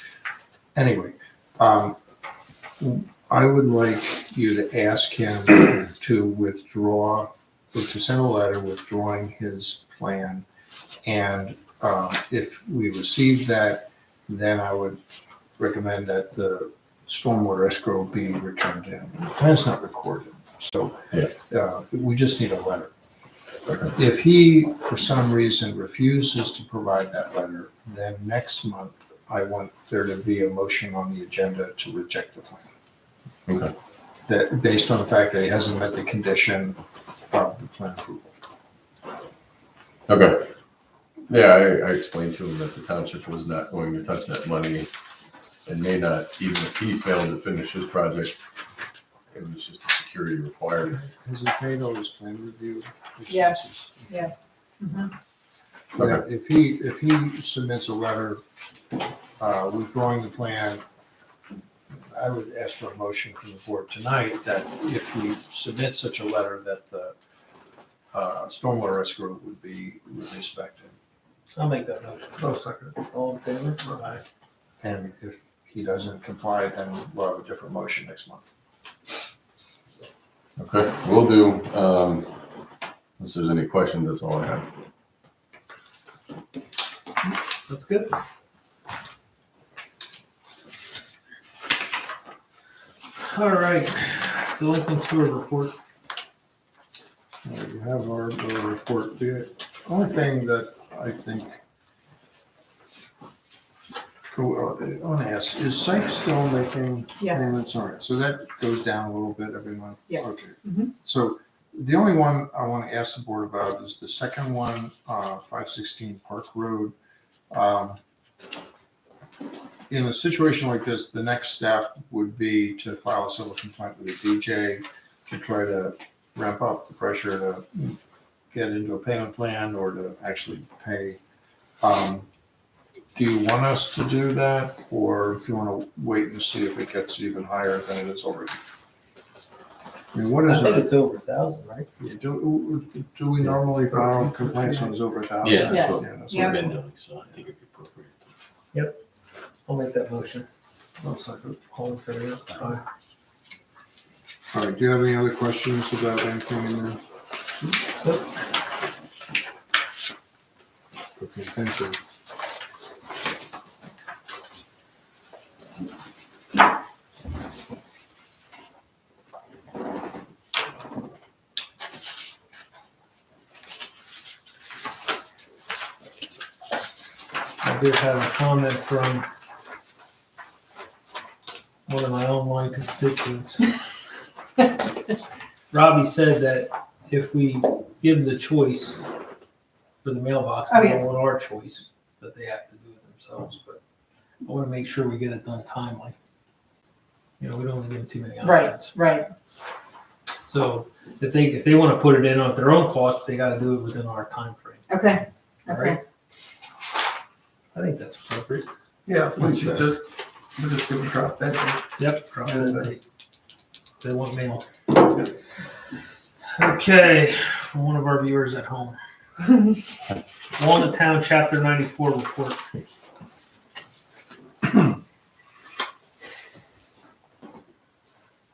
Anyway, I would like you to ask him to withdraw, or to send a letter withdrawing his plan. And if we receive that, then I would recommend that the stormwater escrow be returned to him. The plan's not recorded, so we just need a letter. If he, for some reason, refuses to provide that letter, then next month, I want there to be a motion on the agenda to reject the plan. Okay. That, based on the fact that he hasn't met the condition of the plan approval. Okay. Yeah, I explained to him that the township was not going to touch that money and may not, even if he failed to finish his project, it was just a security requirement. Has he paid all his plan review Yes. expenses? Yes. Yeah, if he submits a letter withdrawing the plan, I would ask for a motion from the board tonight that if we submit such a letter, that the stormwater escrow would be released back to him. I'll make that motion. No second. All in favor? Aye. And if he doesn't comply, then we'll have a different motion next month. Okay, will do. Unless there's any questions, that's all I have. That's good. All right, delinquent sewer report. You have our report. The only thing that I think, I want to ask, is Sykes still making Yes. payments? All right, so that goes down a little bit every month? Yes. Okay. Mhm. So the only one I want to ask the board about is the second one, 516 Park Road. In a situation like this, the next step would be to file a civil complaint with the DJ to try to ramp up the pressure to get into a payment plan or to actually pay. Do you want us to do that, or do you want to wait and see if it gets even higher than it is already? I mean, what I is think our, it's over 1,000, right? do we normally file complaints when it's over 1,000? Yeah, that's That's what- what- that's Yeah. what- Been doing, so I think it'd be appropriate. I'll make that motion. No second. All in favor? Aye. All right, do you have any other questions about anything in there? Okay, thank you. I did have a comment from one of my online constituents. Robbie said that if we give the choice for the mailbox, Oh, they yes. want our choice, that they have to do it themselves, but I want to make sure we get it done timely. You know, we don't want to give them too many options. Right. So if they want to put it in at their own cost, they got to do it within our time frame. Okay. All right? I think that's appropriate. Yeah, we should just give a drop dead date. Yep. They want mail. Okay, from one of our viewers at home. Walnut Town Chapter 94 report.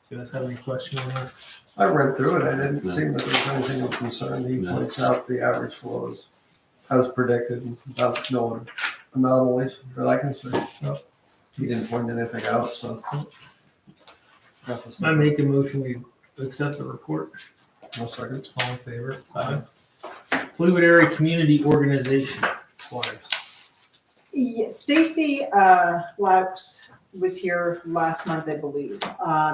You guys have any question on that? I read through it, I didn't see that there was anything of concern. He points out the average flow is as predicted, without no anomalies that I can see. He didn't point anything out, so. I make a motion, we accept the report. No second. All in favor? Aye. Fluid Area Community Organization. Flyers. Yes, Stacy Laux was here last month, I believe.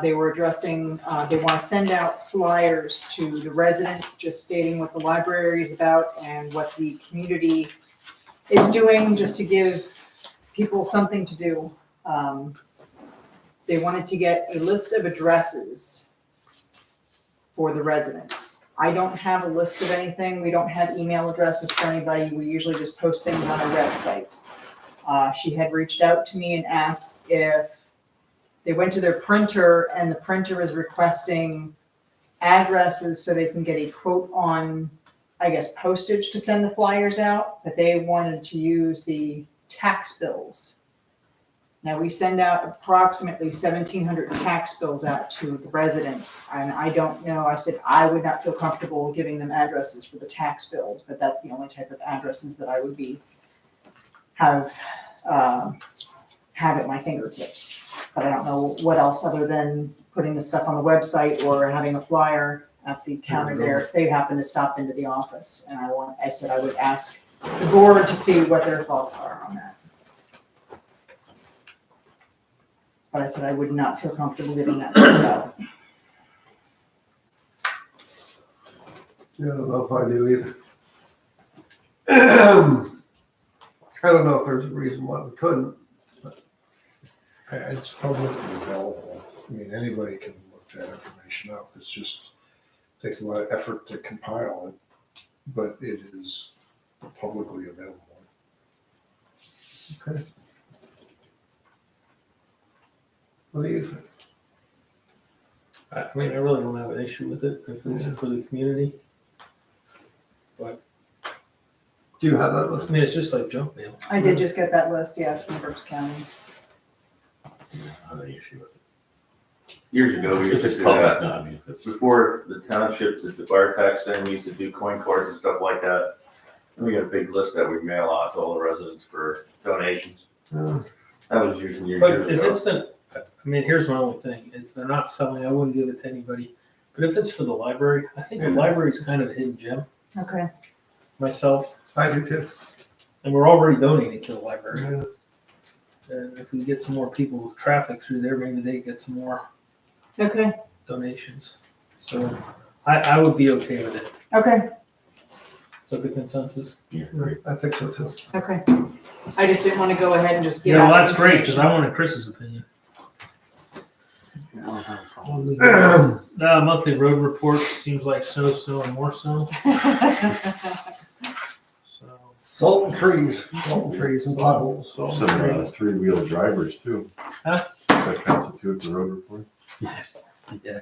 They were addressing, they want to send out flyers to the residents, just stating what the library is about and what the community is doing, just to give people something to do. They wanted to get a list of addresses for the residents. I don't have a list of anything. We don't have email addresses for anybody. We usually just post things on our website. She had reached out to me and asked if they went to their printer and the printer is requesting addresses so they can get a quote on I guess, postage to send the flyers out, but they wanted to use the tax bills. Now, we send out approximately 1,700 tax bills out to the residents, and I don't know, I said I would not feel comfortable giving them addresses for the tax bills, but that's the only type of addresses that I would have at my fingertips. But I don't know what else other than putting the stuff on the website or having a flyer at the counter there if they happen to stop into the office. And I said I would ask the board to see what their thoughts are on that. But I said I would not feel comfortable giving that list out. Yeah, I don't know if I do either. I don't know if there's a reason why we couldn't. It's publicly available. I mean, anybody can look that information up. It's just, takes a lot of effort to compile it, but it is publicly available. Okay. What do you think? I mean, I really don't have an issue with it if it's for the community. Do you have that I list? mean, it's just like junk mail. I did just get that list, yes, from Berks County. I don't have any issue with it. Years ago, we used If to it's do public, that. no, I mean, if it's. Before the township did the fire tax thing, we used to do coin cards and stuff like that. And we got a big list that we mail out to all the residents for donations. That was usually years But ago. if it's been, I mean, here's my only thing, it's, they're not selling, I wouldn't give it to anybody. But if it's for the library, I think the library's kind of a hidden gem, Okay. myself, I do too. and we're already donating to the library. Yeah. And if we get some more people with traffic through there, maybe they get some more Okay, donations. So I would be okay with it. okay, Is that the consensus? Yeah, Right, I think so too. okay. I just didn't want to go ahead and just give Yeah, out. well, that's great, because I information. wanted Chris's opinion. I don't have a problem. Monthly road report, seems like snow, and more snow, so. Salt and trees and potholes. Some three-wheel drivers too. Huh? That constitute the road report. Yeah.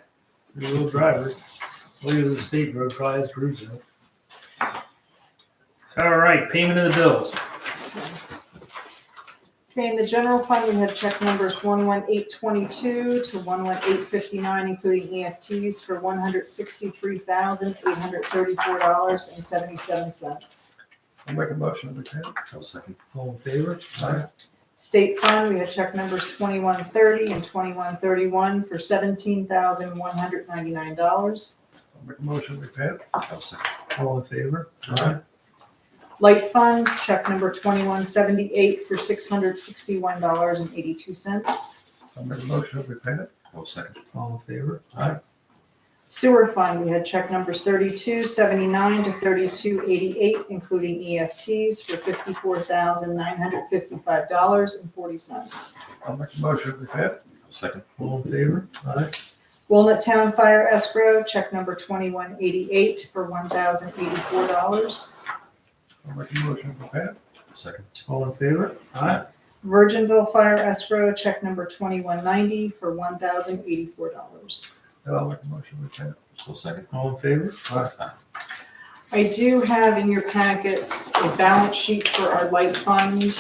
Real drivers. Look at the state road, probably has grooves in it. All right, payment of the bills. Okay, in the general fund, we have check numbers 11822 to 11859, including EFTs for $163,834.77. I'll make a motion to pay. I'll second. All in favor? Aye. State fund, we have check numbers 2130 and 2131 for $17,199. I'll make a motion to pay. I'll second. All in favor? Aye. Light fund, check number 2178 for $661.82. I'll make a motion to pay it. I'll second. All in favor? Sewer fund, we had check numbers 3279 to 3288, including EFTs for $54,955.40. I'll make a motion to pay it. I'll second. All in favor? Aye. Walnut Town Fire Escrow, check number 2188 for $1,084. I'll make a motion to pay it. I'll second. All in favor? Aye. Virginville Fire Escrow, check number 2190 for $1,084. And I'll make a motion to pay it. I'll second. All in favor? I do have in your packets a balance sheet for our light fund.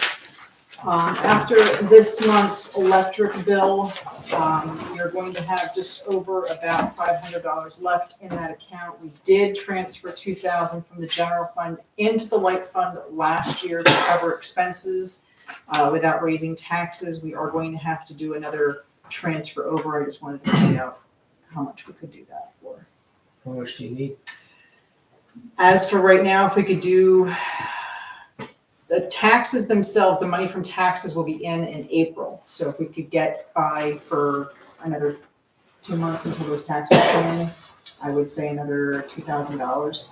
After this month's electric bill, we are going to have just over about $500 left in that account. We did transfer $2,000 from the general fund into the light fund last year to cover expenses without raising taxes. We are going to have to do another transfer over. I just wanted to find out how much we could do that for. How much do you need? As for right now, if we could do the taxes themselves, the money from taxes will be in April. So if we could get by for another 2 months until those taxes come in, I would say another $2,000.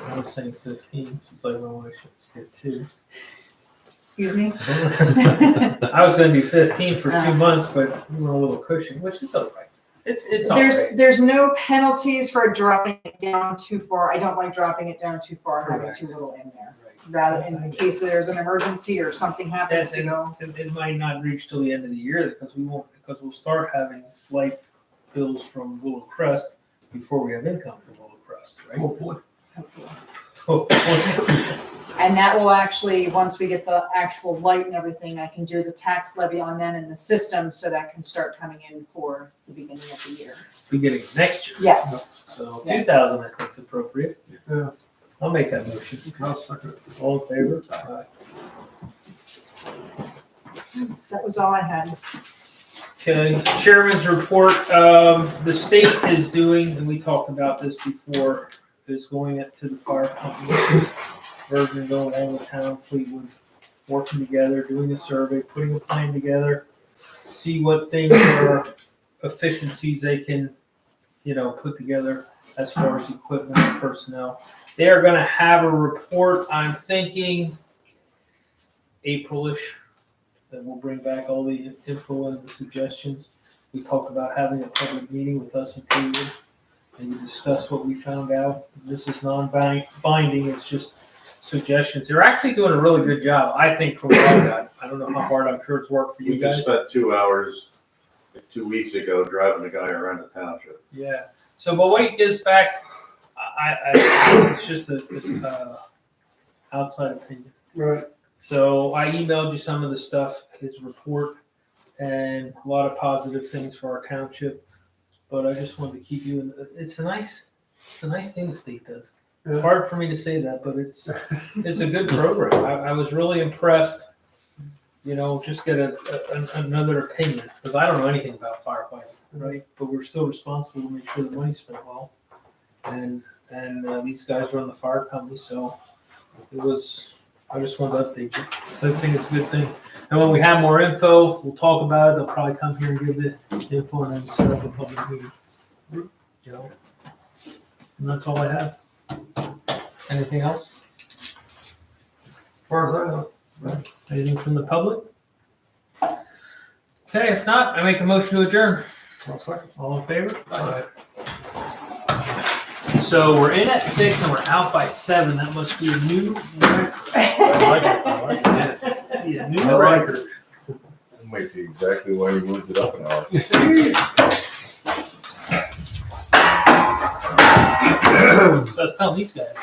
I was saying 15. She's like, well, I should get 2. Excuse me? I was gonna do 15 for 2 months, but we want a little cushion, which is okay. It's all right. There's no penalties for dropping it down too far. I don't like dropping it down too far and having Correct. too little in there. Rather, in case there's an emergency or something happens to go. It might not reach till the end of the year because we'll start having light bills from Willow Crest before we have income from Willow Crest. trust, right? Hopefully. And that will actually, once we get the actual light and everything, I can do the tax levy on then in the system, so that can start coming in for the beginning of the year. Beginning of next year. Yes. So Yeah. 2,000, I think, is appropriate. Yeah. I'll make that motion. I'll second it. All in favor? Aye. That was all I had. Okay, Chairman's report, the state is doing, and we talked about this before, is going to the fire company, Virginville, along with town, Fleetwood, working together, doing a survey, putting a plan together, see what things are efficiencies they can, put together as far as equipment and personnel. They are gonna have a report, I'm thinking, April-ish, that will bring back all the info and the suggestions. We talked about having a public meeting with us and Fleetwood, and we discussed what we found out. This is non-binding, it's just suggestions. They're actually doing a really good job, I think, from what I got. I don't know how hard, I'm sure it's worked for you We just guys. spent 2 hours, 2 weeks ago, driving the guy around the township. Yeah, so but what he gives back, it's just a outside opinion. Right. So I emailed you some of the stuff, his report, and a lot of positive things for our township. But I just wanted to keep you in, it's a nice thing the state does. It's Yeah. hard for me to say that, but it's a good program. I was really impressed. Just get another opinion, because I don't know anything about firefighting, right? But we're still responsible to make sure the money's spent well. And these guys run the fire company, so I just wanted to update you. I think it's a good thing. And when we have more info, we'll talk about it. They'll probably come here and give the info and then set up a public meeting. And that's all I have. Anything else? As far as I know. Anything from the public? Okay, if not, I make a motion to adjourn. I'll second. All in favor? Aye. So we're in at 6 and we're out by 7. That must be a new record. I like it. Be a new record. That might be exactly why you moved it up an hour. So I was telling these guys,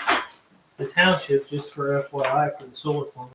the township, just for FYI, for the solar farm,